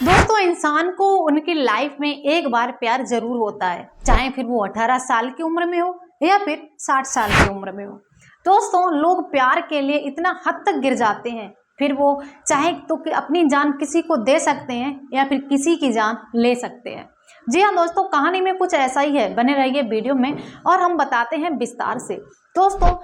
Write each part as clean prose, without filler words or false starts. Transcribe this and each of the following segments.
दोस्तों, इंसान को उनकी लाइफ में एक बार प्यार जरूर होता है, चाहे फिर वो 18 साल की उम्र में हो या फिर 60 साल की उम्र में हो। दोस्तों, लोग प्यार के लिए इतना हद तक गिर जाते हैं, फिर वो चाहे तो कि अपनी जान किसी को दे सकते हैं या फिर किसी की जान ले सकते हैं। जी हाँ दोस्तों, कहानी में कुछ ऐसा ही है। बने रहिए वीडियो में और हम बताते हैं विस्तार से। दोस्तों,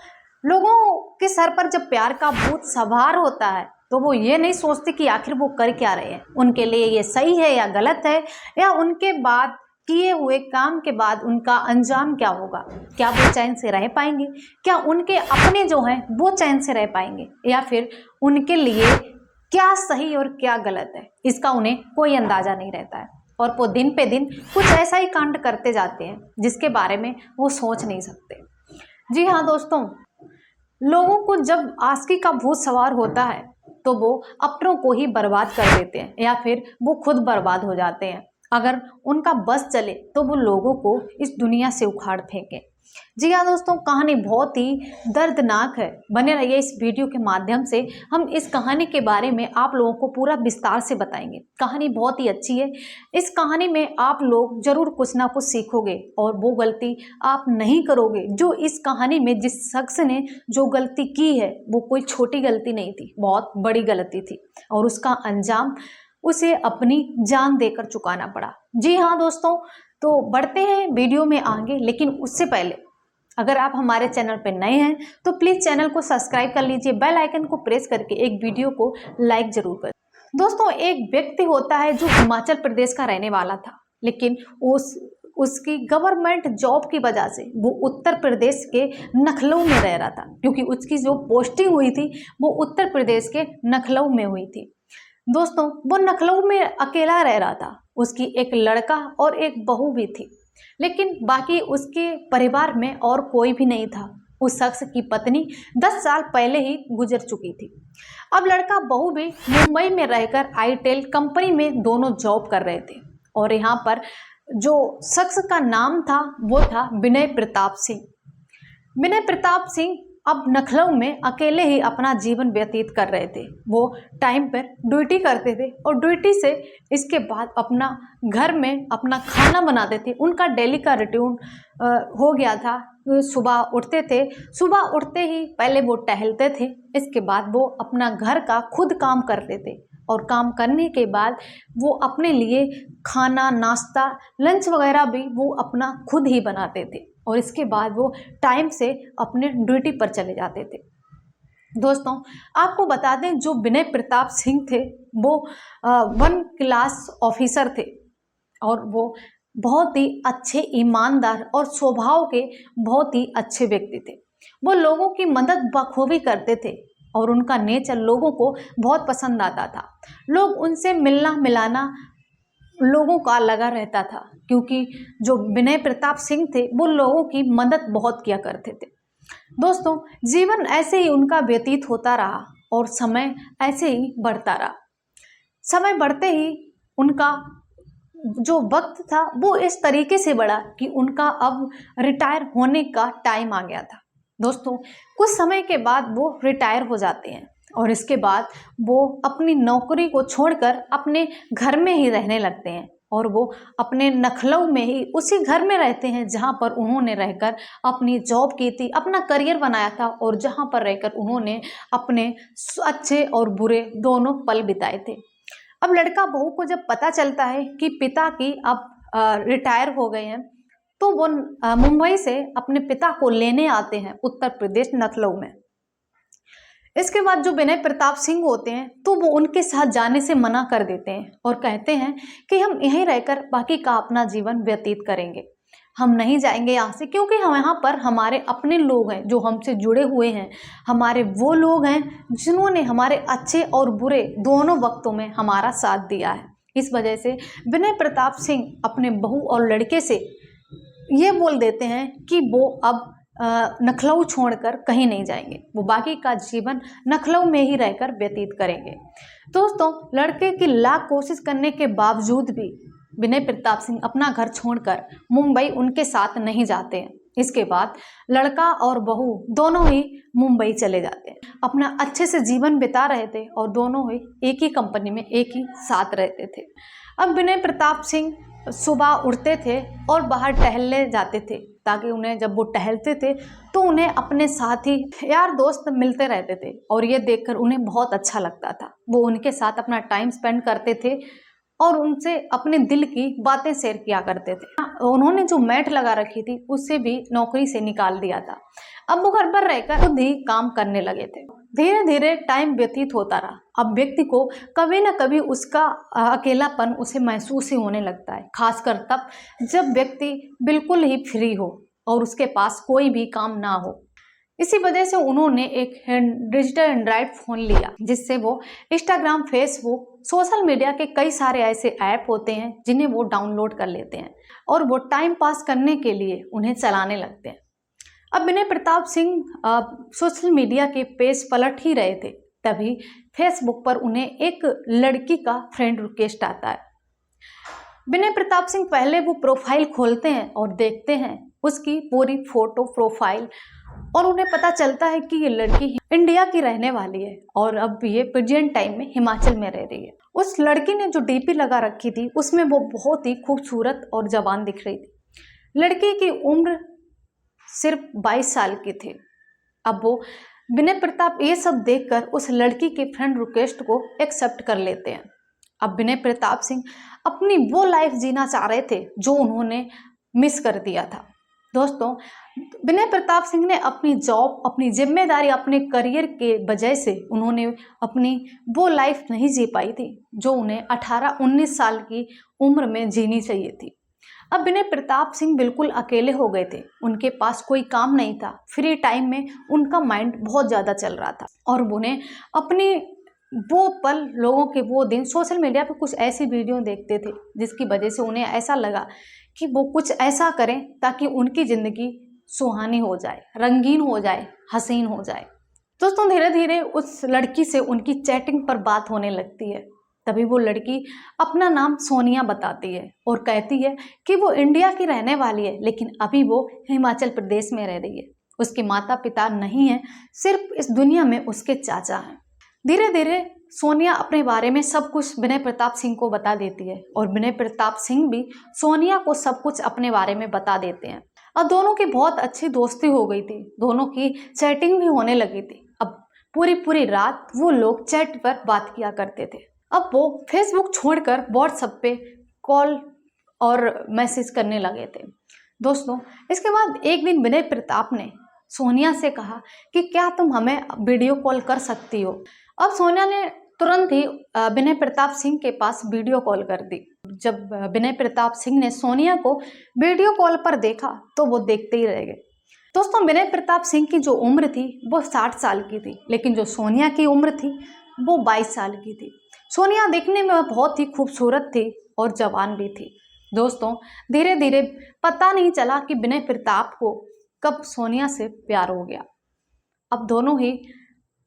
लोगों के सर पर जब प्यार का भूत सवार होता है तो वो ये नहीं सोचते कि आखिर वो कर क्या रहे हैं, उनके लिए ये सही है या गलत है, या उनके बाद किए हुए काम के बाद उनका अंजाम क्या होगा। क्या वो चैन से रह पाएंगे, क्या उनके अपने जो हैं वो चैन से रह पाएंगे, या फिर उनके लिए क्या सही और क्या गलत है, इसका उन्हें कोई अंदाजा नहीं रहता है। और वो दिन पे दिन कुछ ऐसा ही कांड करते जाते हैं जिसके बारे में वो सोच नहीं सकते। जी हाँ दोस्तों, लोगों को जब आशिकी का भूत सवार होता है तो वो अपनों को ही बर्बाद कर देते हैं या फिर वो खुद बर्बाद हो जाते हैं। अगर उनका बस चले तो वो लोगों को इस दुनिया से उखाड़ फेंके। जी हाँ दोस्तों, कहानी बहुत ही दर्दनाक है। बने रहिए इस वीडियो के माध्यम से। हम इस कहानी के बारे में आप लोगों को पूरा विस्तार से बताएंगे। कहानी बहुत ही अच्छी है। इस कहानी में आप लोग जरूर कुछ ना कुछ सीखोगे और वो गलती आप नहीं करोगे जो इस कहानी में जिस शख्स ने जो गलती की है वो कोई छोटी गलती नहीं थी, बहुत बड़ी गलती थी और उसका अंजाम उसे अपनी जान देकर चुकाना पड़ा। जी हाँ दोस्तों, तो बढ़ते हैं वीडियो में आगे, लेकिन उससे पहले अगर आप हमारे चैनल पर नए हैं तो प्लीज़ चैनल को सब्सक्राइब कर लीजिए, बेल आइकन को प्रेस करके एक वीडियो को लाइक जरूर करें। दोस्तों, एक व्यक्ति होता है जो हिमाचल प्रदेश का रहने वाला था, लेकिन उसकी गवर्नमेंट जॉब की वजह से वो उत्तर प्रदेश के नखलऊ में रह रहा था, क्योंकि उसकी जो पोस्टिंग हुई थी वो उत्तर प्रदेश के नखलऊ में हुई थी। दोस्तों, वो नखलऊ में अकेला रह रहा था। उसकी एक लड़का और एक बहू भी थी, लेकिन बाकी उसके परिवार में और कोई भी नहीं था। उस शख्स की पत्नी 10 साल पहले ही गुजर चुकी थी। अब लड़का बहू भी मुंबई में रहकर आईटेल कंपनी में दोनों जॉब कर रहे थे। और यहाँ पर जो शख्स का नाम था वो था विनय प्रताप सिंह। विनय प्रताप सिंह अब नखलऊ में अकेले ही अपना जीवन व्यतीत कर रहे थे। वो टाइम पर ड्यूटी करते थे और ड्यूटी से इसके बाद अपना घर में अपना खाना बनाते थे। उनका डेली का रूटीन हो गया था। सुबह उठते थे, सुबह उठते ही पहले वो टहलते थे, इसके बाद वो अपना घर का खुद काम करते थे और काम करने के बाद वो अपने लिए खाना, नाश्ता, लंच वगैरह भी वो अपना खुद ही बनाते थे और इसके बाद वो टाइम से अपने ड्यूटी पर चले जाते थे। दोस्तों, आपको बता दें, जो विनय प्रताप सिंह थे वो 1 क्लास ऑफिसर थे और वो बहुत ही अच्छे, ईमानदार और स्वभाव के बहुत ही अच्छे व्यक्ति थे। वो लोगों की मदद बखूबी करते थे और उनका नेचर लोगों को बहुत पसंद आता था। लोग उनसे मिलना मिलाना लोगों का लगा रहता था, क्योंकि जो विनय प्रताप सिंह थे वो लोगों की मदद बहुत किया करते थे। दोस्तों, जीवन ऐसे ही उनका व्यतीत होता रहा और समय ऐसे ही बढ़ता रहा। समय बढ़ते ही उनका जो वक्त था वो इस तरीके से बढ़ा कि उनका अब रिटायर होने का टाइम आ गया था। दोस्तों, कुछ समय के बाद वो रिटायर हो जाते हैं और इसके बाद वो अपनी नौकरी को छोड़कर अपने घर में ही रहने लगते हैं और वो अपने नखलऊ में ही उसी घर में रहते हैं जहां पर उन्होंने रहकर अपनी जॉब की थी, अपना करियर बनाया था और जहां पर रहकर उन्होंने अपने अच्छे और बुरे दोनों पल बिताए थे। अब लड़का बहू को जब पता चलता है कि पिता की अब रिटायर हो गए हैं तो वो मुंबई से अपने पिता को लेने आते हैं उत्तर प्रदेश नखलऊ में। इसके बाद जो विनय प्रताप सिंह होते हैं तो वो उनके साथ जाने से मना कर देते हैं और कहते हैं कि हम यहीं रहकर बाकी का अपना जीवन व्यतीत करेंगे, हम नहीं जाएंगे यहाँ से, क्योंकि हम यहाँ पर हमारे अपने लोग हैं जो हमसे जुड़े हुए हैं, हमारे वो लोग हैं जिन्होंने हमारे अच्छे और बुरे दोनों वक्तों में हमारा साथ दिया है। इस वजह से विनय प्रताप सिंह अपने बहू और लड़के से ये बोल देते हैं कि वो अब नखलऊ छोड़कर कहीं नहीं जाएंगे, वो बाकी का जीवन नखलऊ में ही रहकर व्यतीत करेंगे। दोस्तों, लड़के की लाख कोशिश करने के बावजूद भी विनय प्रताप सिंह अपना घर छोड़कर मुंबई उनके साथ नहीं जाते हैं इसके बाद लड़का और बहू दोनों ही मुंबई चले जाते हैं। अपना अच्छे से जीवन बिता रहे थे और दोनों ही एक ही कंपनी में एक ही साथ रहते थे। अब विनय प्रताप सिंह सुबह उठते थे और बाहर टहलने जाते थे, ताकि उन्हें जब वो टहलते थे तो उन्हें अपने साथी यार दोस्त मिलते रहते थे और ये देखकर उन्हें बहुत अच्छा लगता था। वो उनके साथ अपना टाइम स्पेंड करते थे और उनसे अपने दिल की बातें शेयर किया करते थे। उन्होंने जो मैट लगा रखी थी उससे भी नौकरी से निकाल दिया था। अब वो घर पर रहकर खुद ही काम करने लगे थे। धीरे धीरे टाइम व्यतीत होता रहा। अब व्यक्ति को कभी ना कभी उसका अकेलापन उसे महसूस ही होने लगता है, खासकर तब जब व्यक्ति बिल्कुल ही फ्री हो और उसके पास कोई भी काम ना हो। इसी वजह से उन्होंने एक डिजिटल एंड्रॉयड फ़ोन लिया, जिससे वो इंस्टाग्राम, फेसबुक, सोशल मीडिया के कई सारे ऐसे ऐप होते हैं जिन्हें वो डाउनलोड कर लेते हैं और वो टाइम पास करने के लिए उन्हें चलाने लगते हैं। अब विनय प्रताप सिंह सोशल मीडिया के पेज पलट ही रहे थे, तभी फेसबुक पर उन्हें एक लड़की का फ्रेंड रिक्वेस्ट आता है। विनय प्रताप सिंह पहले वो प्रोफाइल खोलते हैं और देखते हैं उसकी पूरी फोटो प्रोफाइल, और उन्हें पता चलता है कि ये लड़की इंडिया की रहने वाली है और अब ये प्रेजेंट टाइम में हिमाचल में रह रही है। उस लड़की ने जो डीपी लगा रखी थी उसमें वो बहुत ही खूबसूरत और जवान दिख रही थी। लड़की की उम्र सिर्फ 22 साल की थी। अब वो विनय प्रताप ये सब देखकर उस लड़की के फ्रेंड रिक्वेस्ट को एक्सेप्ट कर लेते हैं। अब विनय प्रताप सिंह अपनी वो लाइफ जीना चाह रहे थे जो उन्होंने मिस कर दिया था। दोस्तों, विनय प्रताप सिंह ने अपनी जॉब, अपनी जिम्मेदारी, अपने करियर के वजह से उन्होंने अपनी वो लाइफ नहीं जी पाई थी जो उन्हें 18-19 साल की उम्र में जीनी चाहिए थी। अब विनय प्रताप सिंह बिल्कुल अकेले हो गए थे। उनके पास कोई काम नहीं था। फ्री टाइम में उनका माइंड बहुत ज़्यादा चल रहा था और उन्हें अपनी वो पल, लोगों के वो दिन, सोशल मीडिया पर कुछ ऐसी वीडियो देखते थे जिसकी वजह से उन्हें ऐसा लगा कि वो कुछ ऐसा करें ताकि उनकी ज़िंदगी सुहानी हो जाए, रंगीन हो जाए, हसीन हो जाए। दोस्तों, धीरे धीरे उस लड़की से उनकी चैटिंग पर बात होने लगती है। तभी वो लड़की अपना नाम सोनिया बताती है और कहती है कि वो इंडिया की रहने वाली है, लेकिन अभी वो हिमाचल प्रदेश में रह रही है। उसके माता पिता नहीं हैं, सिर्फ इस दुनिया में उसके चाचा हैं। धीरे धीरे सोनिया अपने बारे में सब कुछ विनय प्रताप सिंह को बता देती है और विनय प्रताप सिंह भी सोनिया को सब कुछ अपने बारे में बता देते हैं। अब दोनों की बहुत अच्छी दोस्ती हो गई थी, दोनों की चैटिंग भी होने लगी थी। अब पूरी रात वो लोग चैट पर बात किया करते थे। अब वो फेसबुक छोड़कर व्हाट्सएप पे कॉल और मैसेज करने लगे थे। दोस्तों, इसके बाद एक दिन विनय प्रताप ने सोनिया से कहा कि क्या तुम हमें वीडियो कॉल कर सकती हो। अब सोनिया ने तुरंत ही विनय प्रताप सिंह के पास वीडियो कॉल कर दी। जब विनय प्रताप सिंह ने सोनिया को वीडियो कॉल पर देखा तो वो देखते ही रह गए। दोस्तों, विनय प्रताप सिंह की जो उम्र थी वो 60 साल की थी, लेकिन जो सोनिया की उम्र थी वो 22 साल की थी। सोनिया देखने में बहुत ही खूबसूरत थी और जवान भी थी। दोस्तों, धीरे धीरे पता नहीं चला कि विनय प्रताप को कब सोनिया से प्यार हो गया। अब दोनों ही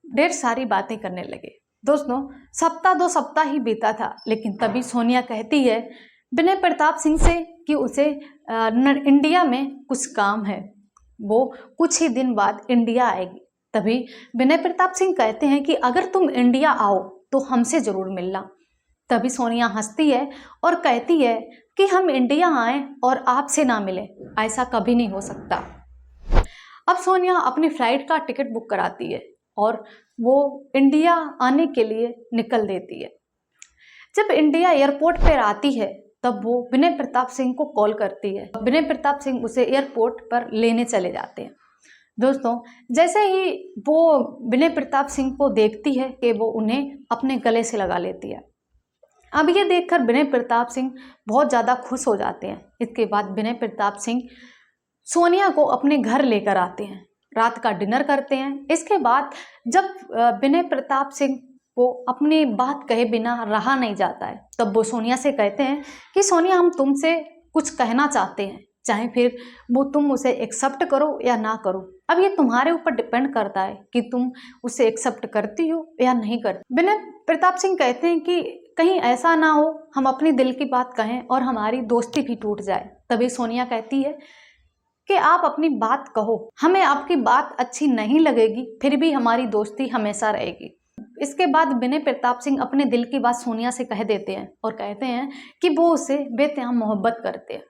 ढेर सारी बातें करने लगे। दोस्तों, सप्ताह 2 सप्ताह ही बीता था, लेकिन तभी सोनिया कहती है विनय प्रताप सिंह से कि उसे इंडिया में कुछ काम है, वो कुछ ही दिन बाद इंडिया आएगी। तभी विनय प्रताप सिंह कहते हैं कि अगर तुम इंडिया आओ तो हमसे ज़रूर मिलना। तभी सोनिया हंसती है और कहती है कि हम इंडिया आएँ और आपसे ना मिलें, ऐसा कभी नहीं हो सकता। अब सोनिया अपनी फ़्लाइट का टिकट बुक कराती है और वो इंडिया आने के लिए निकल देती है। जब इंडिया एयरपोर्ट पर आती है तब वो विनय प्रताप सिंह को कॉल करती है। विनय प्रताप सिंह उसे एयरपोर्ट पर लेने चले जाते हैं। दोस्तों, जैसे ही वो विनय प्रताप सिंह को देखती है कि वो उन्हें अपने गले से लगा लेती है। अब ये देखकर विनय प्रताप सिंह बहुत ज़्यादा खुश हो जाते हैं। इसके बाद विनय प्रताप सिंह सोनिया को अपने घर लेकर आते हैं, रात का डिनर करते हैं। इसके बाद जब विनय प्रताप सिंह को अपनी बात कहे बिना रहा नहीं जाता है, तब वो सोनिया से कहते हैं कि सोनिया, हम तुमसे कुछ कहना चाहते हैं, चाहे फिर वो तुम उसे एक्सेप्ट करो या ना करो। अब ये तुम्हारे ऊपर डिपेंड करता है कि तुम उसे एक्सेप्ट करती हो या नहीं करती। विनय प्रताप सिंह कहते हैं कि कहीं ऐसा ना हो हम अपनी दिल की बात कहें और हमारी दोस्ती भी टूट जाए। तभी सोनिया कहती है कि आप अपनी बात कहो, हमें आपकी बात अच्छी नहीं लगेगी, फिर भी हमारी दोस्ती हमेशा रहेगी। इसके बाद विनय प्रताप सिंह अपने दिल की बात सोनिया से कह देते हैं और कहते हैं कि वो उससे बेतहा मोहब्बत करते हैं।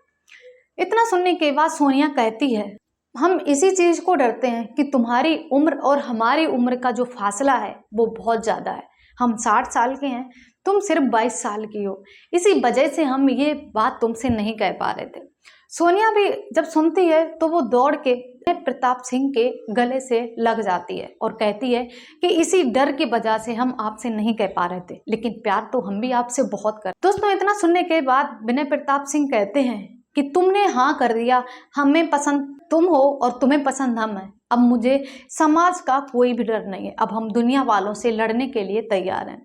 इतना सुनने के बाद सोनिया कहती है, हम इसी चीज को डरते हैं कि तुम्हारी उम्र और हमारी उम्र का जो फासला है वो बहुत ज्यादा है। हम 60 साल के हैं, तुम सिर्फ 22 साल की हो, इसी वजह से हम ये बात तुमसे नहीं कह पा रहे थे। सोनिया भी जब सुनती है तो वो दौड़ के प्रताप सिंह के गले से लग जाती है और कहती है कि इसी डर की वजह से हम आपसे नहीं कह पा रहे थे, लेकिन प्यार तो हम भी आपसे बहुत कर। दोस्तों, इतना सुनने के बाद विनय प्रताप सिंह कहते हैं कि तुमने हाँ कर दिया, हमें पसंद तुम हो और तुम्हें पसंद हम हैं। अब मुझे समाज का कोई भी डर नहीं है, अब हम दुनिया वालों से लड़ने के लिए तैयार हैं।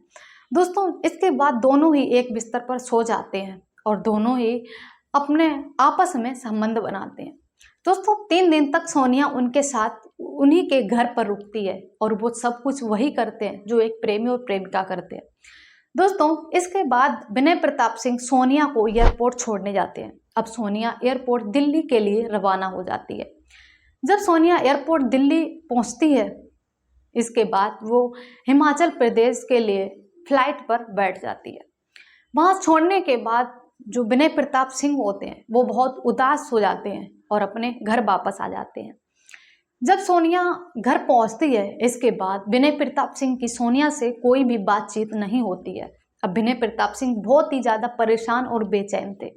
दोस्तों, इसके बाद दोनों ही एक बिस्तर पर सो जाते हैं और दोनों ही अपने आपस में संबंध बनाते हैं। दोस्तों, 3 दिन तक सोनिया उनके साथ उन्हीं के घर पर रुकती है और वो सब कुछ वही करते हैं जो एक प्रेमी और प्रेमिका करते हैं। दोस्तों, इसके बाद विनय प्रताप सिंह सोनिया को एयरपोर्ट छोड़ने जाते हैं। अब सोनिया एयरपोर्ट दिल्ली के लिए रवाना हो जाती है। जब सोनिया एयरपोर्ट दिल्ली पहुंचती है, इसके बाद वो हिमाचल प्रदेश के लिए फ्लाइट पर बैठ जाती है। वहां छोड़ने के बाद जो विनय प्रताप सिंह होते हैं वो बहुत उदास हो जाते हैं और अपने घर वापस आ जाते हैं। जब सोनिया घर पहुंचती है, इसके बाद विनय प्रताप सिंह की सोनिया से कोई भी बातचीत नहीं होती है। अब विनय प्रताप सिंह बहुत ही ज्यादा परेशान और बेचैन थे।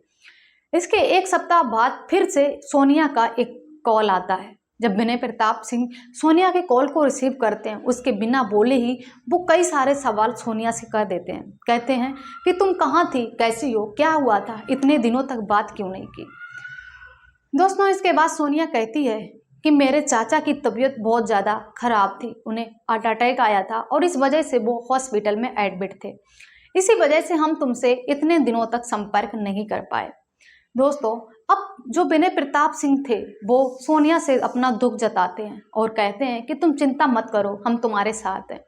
इसके 1 सप्ताह बाद फिर से सोनिया का एक कॉल आता है। जब विनय प्रताप सिंह सोनिया के कॉल को रिसीव करते हैं, उसके बिना बोले ही वो कई सारे सवाल सोनिया से कर देते हैं। कहते हैं कि तुम कहाँ थी, कैसी हो, क्या हुआ था, इतने दिनों तक बात क्यों नहीं की। दोस्तों, इसके बाद सोनिया कहती है कि मेरे चाचा की तबीयत बहुत ज़्यादा खराब थी, उन्हें हार्ट अटैक आया था और इस वजह से वो हॉस्पिटल में एडमिट थे। इसी वजह से हम तुमसे इतने दिनों तक संपर्क नहीं कर पाए। दोस्तों, अब जो विनय प्रताप सिंह थे वो सोनिया से अपना दुख जताते हैं और कहते हैं कि तुम चिंता मत करो, हम तुम्हारे साथ हैं।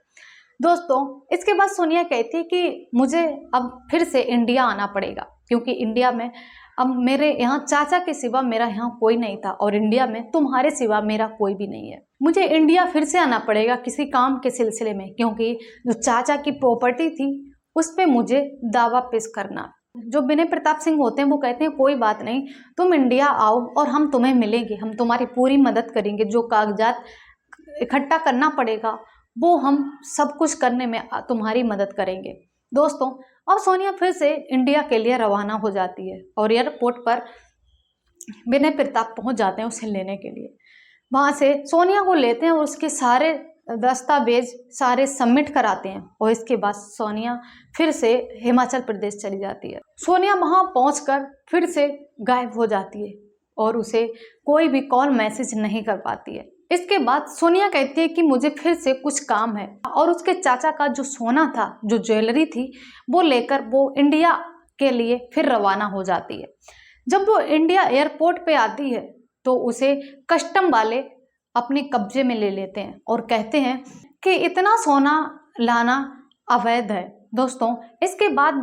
दोस्तों, इसके बाद सोनिया कहती है कि मुझे अब फिर से इंडिया आना पड़ेगा, क्योंकि इंडिया में अब मेरे यहाँ चाचा के सिवा मेरा यहाँ कोई नहीं था और इंडिया में तुम्हारे सिवा मेरा कोई भी नहीं है। मुझे इंडिया फिर से आना पड़ेगा किसी काम के सिलसिले में, क्योंकि जो चाचा की प्रॉपर्टी थी उस पर मुझे दावा पेश करना। जो विनय प्रताप सिंह होते हैं वो कहते हैं कोई बात नहीं, तुम इंडिया आओ और हम तुम्हें मिलेंगे, हम तुम्हारी पूरी मदद करेंगे, जो कागजात इकट्ठा करना पड़ेगा वो हम सब कुछ करने में तुम्हारी मदद करेंगे। दोस्तों, अब सोनिया फिर से इंडिया के लिए रवाना हो जाती है और एयरपोर्ट पर विनय प्रताप पहुंच जाते हैं उसे लेने के लिए। वहां से सोनिया को लेते हैं और उसके सारे दस्तावेज सारे सबमिट कराते हैं और इसके बाद सोनिया फिर से हिमाचल प्रदेश चली जाती है। सोनिया वहां पहुंचकर फिर से गायब हो जाती है और उसे कोई भी कॉल मैसेज नहीं कर पाती है। इसके बाद सोनिया कहती है कि मुझे फिर से कुछ काम है और उसके चाचा का जो सोना था, जो ज्वेलरी थी, वो लेकर वो इंडिया के लिए फिर रवाना हो जाती है। जब वो इंडिया एयरपोर्ट पे आती है तो उसे कस्टम वाले अपने कब्जे में ले लेते हैं और कहते हैं कि इतना सोना लाना अवैध है। दोस्तों, इसके बाद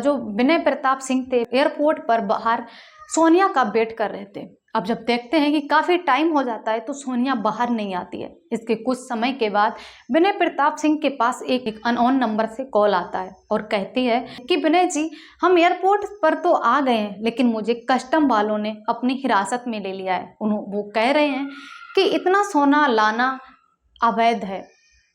जो विनय प्रताप सिंह थे एयरपोर्ट पर बाहर सोनिया का वेट कर रहे थे। अब जब देखते हैं कि काफ़ी टाइम हो जाता है तो सोनिया बाहर नहीं आती है। इसके कुछ समय के बाद विनय प्रताप सिंह के पास एक अननोन नंबर से कॉल आता है और कहती है कि विनय जी, हम एयरपोर्ट पर तो आ गए हैं, लेकिन मुझे कस्टम वालों ने अपनी हिरासत में ले लिया है। वो कह रहे हैं कि इतना सोना लाना अवैध है।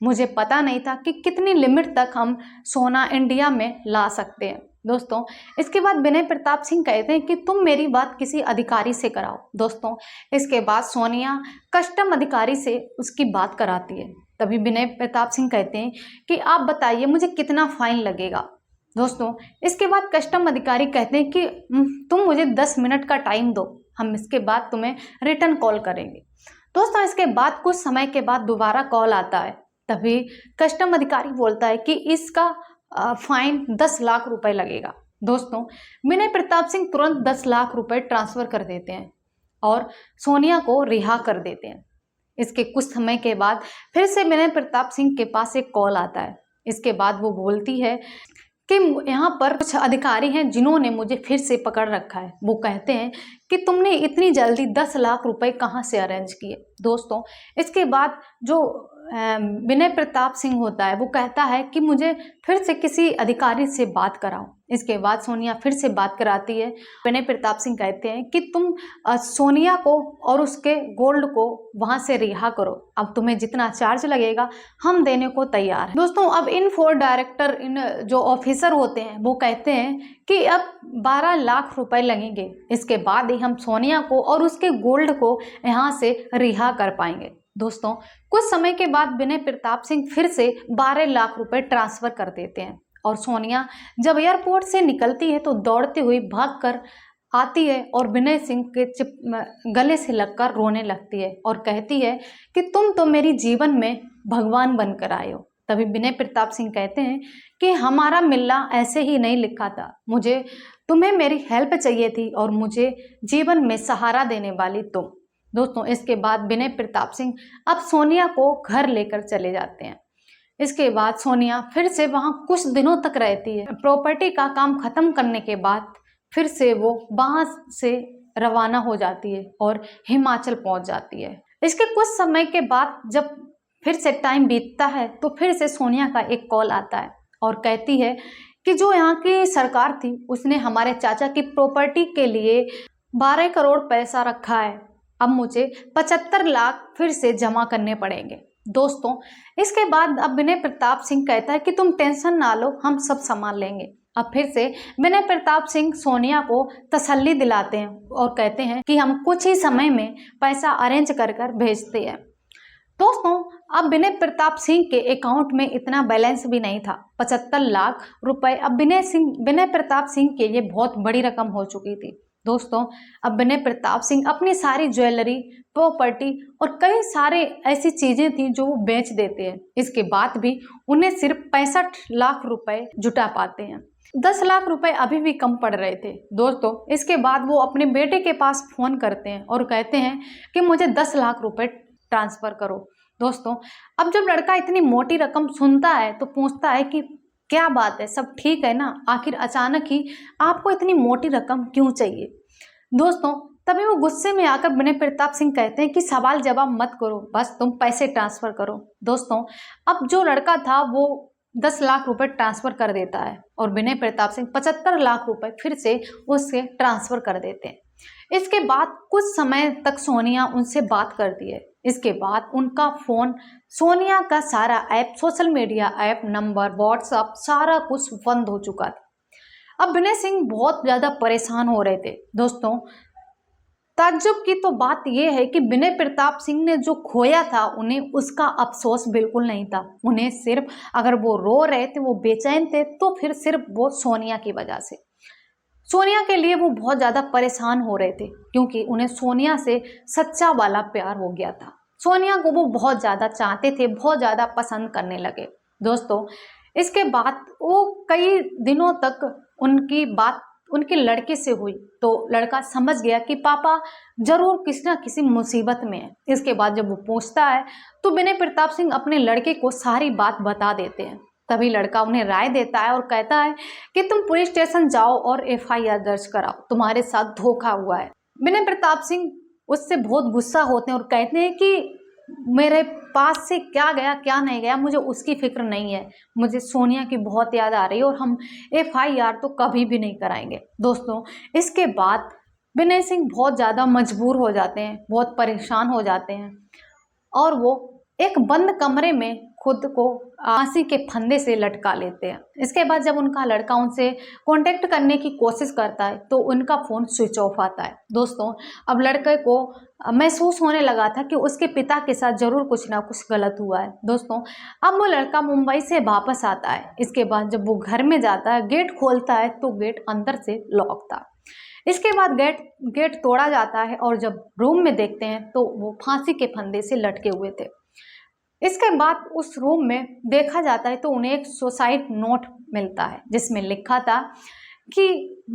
मुझे पता नहीं था कि कितनी लिमिट तक हम सोना इंडिया में ला सकते हैं। दोस्तों, इसके बाद विनय प्रताप सिंह कहते हैं कि तुम मेरी बात किसी अधिकारी से कराओ। दोस्तों, इसके बाद सोनिया कस्टम अधिकारी से उसकी बात कराती है। तभी विनय प्रताप सिंह कहते हैं कि आप बताइए मुझे कितना फाइन लगेगा। दोस्तों, इसके बाद कस्टम अधिकारी कहते हैं कि तुम मुझे 10 मिनट का टाइम दो, हम इसके बाद तुम्हें रिटर्न कॉल करेंगे। दोस्तों, इसके बाद कुछ समय के बाद दोबारा कॉल आता है। तभी कस्टम अधिकारी बोलता है कि इसका फाइन 10 लाख रुपए लगेगा। दोस्तों, विनय प्रताप सिंह तुरंत 10 लाख रुपए ट्रांसफर कर देते हैं और सोनिया को रिहा कर देते हैं। इसके कुछ समय के बाद फिर से विनय प्रताप सिंह के पास एक कॉल आता है। इसके बाद वो बोलती है कि यहाँ पर कुछ अधिकारी हैं जिन्होंने मुझे फिर से पकड़ रखा है। वो कहते हैं कि तुमने इतनी जल्दी 10 लाख रुपए कहाँ से अरेंज किए। दोस्तों, इसके बाद जो विनय प्रताप सिंह होता है वो कहता है कि मुझे फिर से किसी अधिकारी से बात कराओ। इसके बाद सोनिया फिर से बात कराती है। विनय प्रताप सिंह कहते हैं कि तुम सोनिया को और उसके गोल्ड को वहां से रिहा करो, अब तुम्हें जितना चार्ज लगेगा हम देने को तैयार हैं। दोस्तों, अब इन 4 डायरेक्टर, इन जो ऑफिसर होते हैं वो कहते हैं कि अब 12 लाख रुपए लगेंगे, इसके बाद ही हम सोनिया को और उसके गोल्ड को यहाँ से रिहा कर पाएंगे। दोस्तों, कुछ समय के बाद विनय प्रताप सिंह फिर से 12 लाख रुपए ट्रांसफर कर देते हैं और सोनिया जब एयरपोर्ट से निकलती है तो दौड़ती हुई भागकर आती है और विनय सिंह के गले से लगकर रोने लगती है और कहती है कि तुम तो मेरी जीवन में भगवान बनकर आए हो। तभी विनय प्रताप सिंह कहते हैं कि हमारा मिलना ऐसे ही नहीं लिखा था, मुझे तुम्हें मेरी हेल्प चाहिए थी और मुझे जीवन में सहारा देने वाली तुम। दोस्तों, इसके बाद विनय प्रताप सिंह अब सोनिया को घर लेकर चले जाते हैं। इसके बाद सोनिया फिर से वहां कुछ दिनों तक रहती है। प्रॉपर्टी का काम खत्म करने के बाद फिर से वो वहां से रवाना हो जाती है और हिमाचल पहुंच जाती है। इसके कुछ समय के बाद जब फिर से टाइम बीतता है तो फिर से सोनिया का एक कॉल आता है और कहती है कि जो यहाँ की सरकार थी उसने हमारे चाचा की प्रॉपर्टी के लिए 12 करोड़ पैसा रखा है, अब मुझे 75 लाख फिर से जमा करने पड़ेंगे। दोस्तों, इसके बाद अब विनय प्रताप सिंह कहता है कि तुम टेंशन ना लो, हम सब संभाल लेंगे। अब फिर से विनय प्रताप सिंह सोनिया को तसल्ली दिलाते हैं और कहते हैं कि हम कुछ ही समय में पैसा अरेंज कर भेजते हैं। दोस्तों, अब विनय प्रताप सिंह के अकाउंट में इतना बैलेंस भी नहीं था। 75 लाख रुपए अब विनय प्रताप सिंह के लिए बहुत बड़ी रकम हो चुकी थी। दोस्तों, अब विनय प्रताप सिंह अपनी सारी ज्वेलरी, प्रॉपर्टी और कई सारे ऐसी चीजें थी जो वो बेच देते हैं। इसके बाद भी उन्हें सिर्फ 65 लाख रुपए जुटा पाते हैं। 10 लाख रुपए अभी भी कम पड़ रहे थे। दोस्तों, इसके बाद वो अपने बेटे के पास फोन करते हैं और कहते हैं कि मुझे 10 लाख रुपए ट्रांसफर करो। दोस्तों, अब जब लड़का इतनी मोटी रकम सुनता है तो पूछता है कि क्या बात है, सब ठीक है ना, आखिर अचानक ही आपको इतनी मोटी रकम क्यों चाहिए। दोस्तों, तभी वो गुस्से में आकर विनय प्रताप सिंह कहते हैं कि सवाल जवाब मत करो, बस तुम पैसे ट्रांसफर करो। दोस्तों, अब जो लड़का था वो 10 लाख रुपए ट्रांसफर कर देता है और विनय प्रताप सिंह 75 लाख रुपए फिर से उससे ट्रांसफर कर देते हैं। इसके बाद कुछ समय तक सोनिया उनसे बात करती है। इसके बाद उनका फोन, सोनिया का सारा app, social media app, number, WhatsApp, सारा कुछ बंद हो चुका था। अब विनय सिंह बहुत ज्यादा परेशान हो रहे थे। दोस्तों, ताज्जुब की तो बात यह है कि विनय प्रताप सिंह ने जो खोया था उन्हें उसका अफसोस बिल्कुल नहीं था। उन्हें सिर्फ, अगर वो रो रहे थे, वो बेचैन थे, तो फिर सिर्फ वो सोनिया की वजह से। सोनिया के लिए वो बहुत ज़्यादा परेशान हो रहे थे क्योंकि उन्हें सोनिया से सच्चा वाला प्यार हो गया था। सोनिया को वो बहुत ज़्यादा चाहते थे, बहुत ज़्यादा पसंद करने लगे। दोस्तों, इसके बाद वो कई दिनों तक उनकी बात उनके लड़के से हुई तो लड़का समझ गया कि पापा जरूर किसी ना किसी मुसीबत में है। इसके बाद जब वो पूछता है तो विनय प्रताप सिंह अपने लड़के को सारी बात बता देते हैं। तभी लड़का उन्हें राय देता है और कहता है कि तुम पुलिस स्टेशन जाओ और FIR दर्ज कराओ, तुम्हारे साथ धोखा हुआ है। विनय प्रताप सिंह उससे बहुत गुस्सा होते हैं और कहते हैं कि मेरे पास से क्या गया क्या नहीं गया मुझे उसकी फिक्र नहीं है, मुझे सोनिया की बहुत याद आ रही है और हम FIR तो कभी भी नहीं कराएंगे। दोस्तों, इसके बाद विनय सिंह बहुत ज़्यादा मजबूर हो जाते हैं, बहुत परेशान हो जाते हैं और वो एक बंद कमरे में खुद को फांसी के फंदे से लटका लेते हैं। इसके बाद जब उनका लड़का उनसे कांटेक्ट करने की कोशिश करता है तो उनका फ़ोन स्विच ऑफ आता है। दोस्तों, अब लड़के को महसूस होने लगा था कि उसके पिता के साथ ज़रूर कुछ ना कुछ गलत हुआ है। दोस्तों, अब वो लड़का मुंबई से वापस आता है। इसके बाद जब वो घर में जाता है, गेट खोलता है तो गेट अंदर से लॉक था। इसके बाद गेट तोड़ा जाता है और जब रूम में देखते हैं तो वो फांसी के फंदे से लटके हुए थे। इसके बाद उस रूम में देखा जाता है तो उन्हें एक सुसाइड नोट मिलता है जिसमें लिखा था कि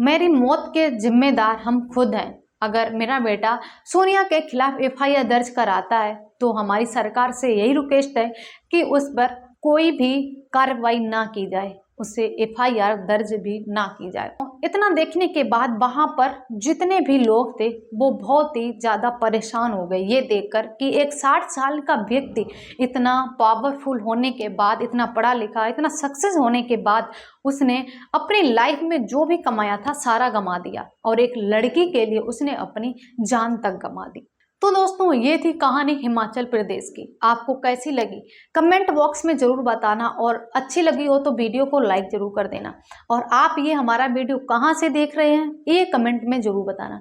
मेरी मौत के जिम्मेदार हम खुद हैं। अगर मेरा बेटा सोनिया के खिलाफ FIR दर्ज कराता है तो हमारी सरकार से यही रिक्वेस्ट है कि उस पर कोई भी कार्रवाई ना की जाए। उससे FIR दर्ज भी ना की जाए। इतना देखने के बाद वहां पर जितने भी लोग थे वो बहुत ही ज़्यादा परेशान हो गए ये देखकर कि एक 60 साल का व्यक्ति इतना पावरफुल होने के बाद, इतना पढ़ा लिखा, इतना सक्सेस होने के बाद उसने अपनी लाइफ में जो भी कमाया था सारा गंवा दिया और एक लड़की के लिए उसने अपनी जान तक गंवा दी। तो दोस्तों ये थी कहानी हिमाचल प्रदेश की। आपको कैसी लगी कमेंट बॉक्स में जरूर बताना, और अच्छी लगी हो तो वीडियो को लाइक जरूर कर देना, और आप ये हमारा वीडियो कहाँ से देख रहे हैं ये कमेंट में जरूर बताना।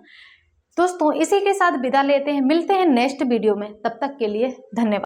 दोस्तों इसी के साथ विदा लेते हैं, मिलते हैं नेक्स्ट वीडियो में, तब तक के लिए धन्यवाद।